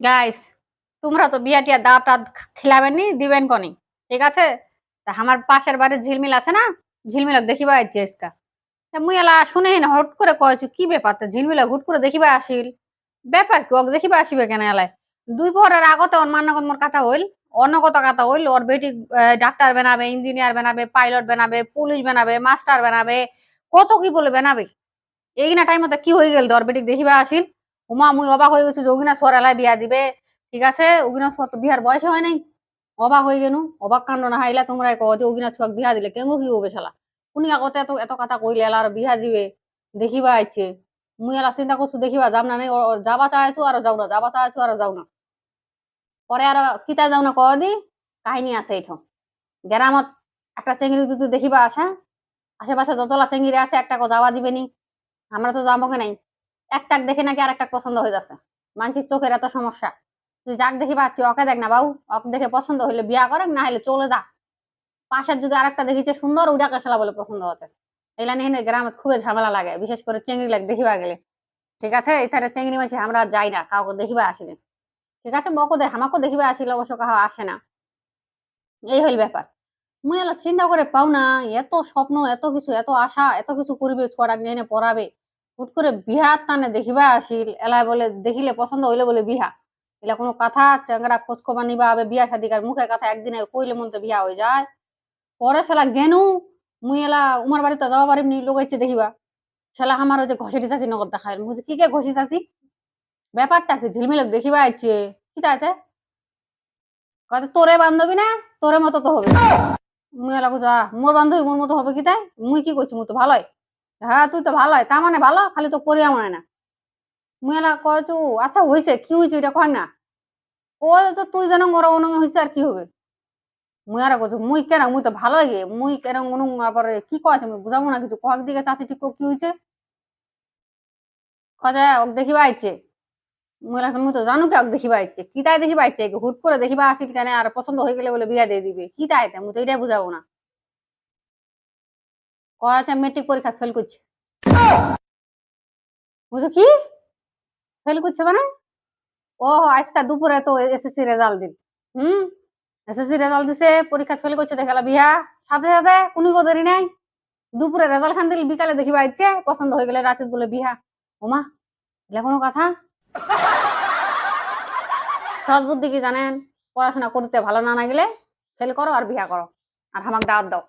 Guys, তোমরা তো বিয়া টিয়া দাওয়াত টাত খিলাবেন নি, দিবেন কনি। ঠিক আছে? তা আমার পাশের বাড়ির ঝিলমিল আছে না, ঝিলমিলক দেখিবা আইছে আজকা। তা মুই এলা শুনেই না হট করে কয়েছু কি ব্যাপার, তা ঝিলমিলক হুট করে দেখিবা আসিল। ব্যাপার কি, ওক দেখিবা আসিবে কেন এলায়? দুই পরের আগতে ওর মান্যগত মোর কথা হইল, অন্যগত কথা হইল, ওর বেটি ডাক্তার বানাবে, ইঞ্জিনিয়ার বানাবে, পাইলট বানাবে, পুলিশ বানাবে, মাস্টার বানাবে, কত কি বলে বানাবে। এইনা টাইমতে কি হয়ে গেল ওর বেটিক দেখিবা আসিল। উমা মুই অবাক হয়ে গেছি যে ওগিনা সোর এলায় বিয়া দিবে। ঠিক আছে, ওগিনা সোর তো বিহার বয়স হয় নাই। অবাক হয়ে গেল। অবাক কাণ্ড না হাইলা তোমরা কও যে ওগিনা ছোয়াক বিয়া দিলে কেন কি হবে শালা। শুনি আগতে এত এত কথা কইলে এলা আর বিয়া দিবে, দেখিবা আইছে। মুই এলা চিন্তা করছো দেখিবা যাম না নাই, যাবা চাইছো আর যাও না, যাবা চাইছো আর যাও না। পরে আর কিতা যাও না কদি কাহিনী আছে এইঠ গ্রামত একটা চেঙ্গিরি যদি দেখিবা আসা, আশেপাশে যতলা চেঙ্গিরি আছে একটা যাওয়া দিবে নি। আমরা তো যাবো নাই। একটাক দেখে নাকি আর একটা পছন্দ হয়ে যাচ্ছে। মানসির চোখের এত সমস্যা। তুই যাক দেখি পাচ্ছি ওকে দেখ না বাবু, ওকে দেখে পছন্দ হইলে বিয়া করে, না হলে চলে যা। পাশের যদি আরেকটা দেখিছে সুন্দর, ওইটাকে শালা বলে পছন্দ হচ্ছে। এলা নিয়ে গ্রামে খুবই ঝামেলা লাগে, বিশেষ করে চেংড়ি লাগ দেখিবা গেলে। ঠিক আছে, এখানে চেংড়ি মাছি আমরা যাই না, কাউকে দেখিবা আসিনি। ঠিক আছে, আমাকে দেখিবা আসিলে অবশ্য কাহা আসে না। এই হইল ব্যাপার। মুই এলা চিন্তা করে পাও না, এত স্বপ্ন, এত কিছু, এত আশা, এত কিছু করবে, ছোয়াটা নিয়ে পড়াবে, হুট করে বিহার টানে দেখিবা আসিল। এলাই বলে দেখিলে পছন্দ হইলে বলে বিহা। এলা কোনো কথা, চাঙ্গরা খোঁজ খবর নিবা হবে, বিয়া শাদিকার মুখের কথা একদিনে কইলে মনতে বিয়া হয়ে যায়। পরে শালা গেনু, মুই এলা উমার বাড়িতে যাওয়া পারিম নি, লোকাইছে দেখিবা। শালা আমার ওই যে ঘষেটি চাচি নগদ দেখায়, মুঝে কি কে ঘষি চাচি, ব্যাপারটা কি ঝিলমিলক দেখিবা আইছে। কি তাইতে কত তোরে বান্ধবী না, তোরে মতো তো হবে। মুই এলাকো যা, মোর বান্ধবী মোর মতো হবে কি তাই, মুই কি করছি, মুই তো ভালোই। হ্যাঁ তুই তো ভালোই, তার মানে ভালো, খালি তো করিয়া মনে না। মুই এলা কয়ছু আচ্ছা হয়েছে, কি হয়েছে এটা কয় না। ও তো তুই যেন ওরা অনুঙ্গে হয়েছে আর কি হবে। মুই আর কইছো মুই কেন, মুই তো ভালোই গে, মুই কেন অনুং আবার কি কয় তুমি বুঝাবো না কিছু, কয়েক দিকে চাচি ঠিক কি হয়েছে। কয় ওক দেখিবা আইছে। মুই মুই তো জানো কে ওক দেখিবা আইছে, কি তাই দেখিবা আইছে, হুট করে দেখিবা আসিল কেন, আর পছন্দ হয়ে গেলে বলে বিয়া দিয়ে দিবে, কি তাইতে মুই তো এটাই বুঝাবো না। কয় আছে মেট্রিক পরীক্ষা ফেল করছে। বুঝো কি ফেল করছে মানে? ও আজকে দুপুরে তো এসএসসি রেজাল্ট দিল। হুম, এসএসসি রেজাল্ট দিছে, পরীক্ষা ফেল করছে, দেখালা বিয়া। সাথে সাথে কোনো দেরি নাই, দুপুরে রেজাল্ট খান দিল, বিকালে দেখিবা ইচ্ছে, পছন্দ হয়ে গেলে রাতে বলে বিয়া। ওমা, এলে কোনো কথা। সহজ বুদ্ধি কি জানেন? পড়াশোনা করতে ভালো না না গেলে ফেল করো আর বিয়া করো, আর আমাকে দাওয়াত দাও।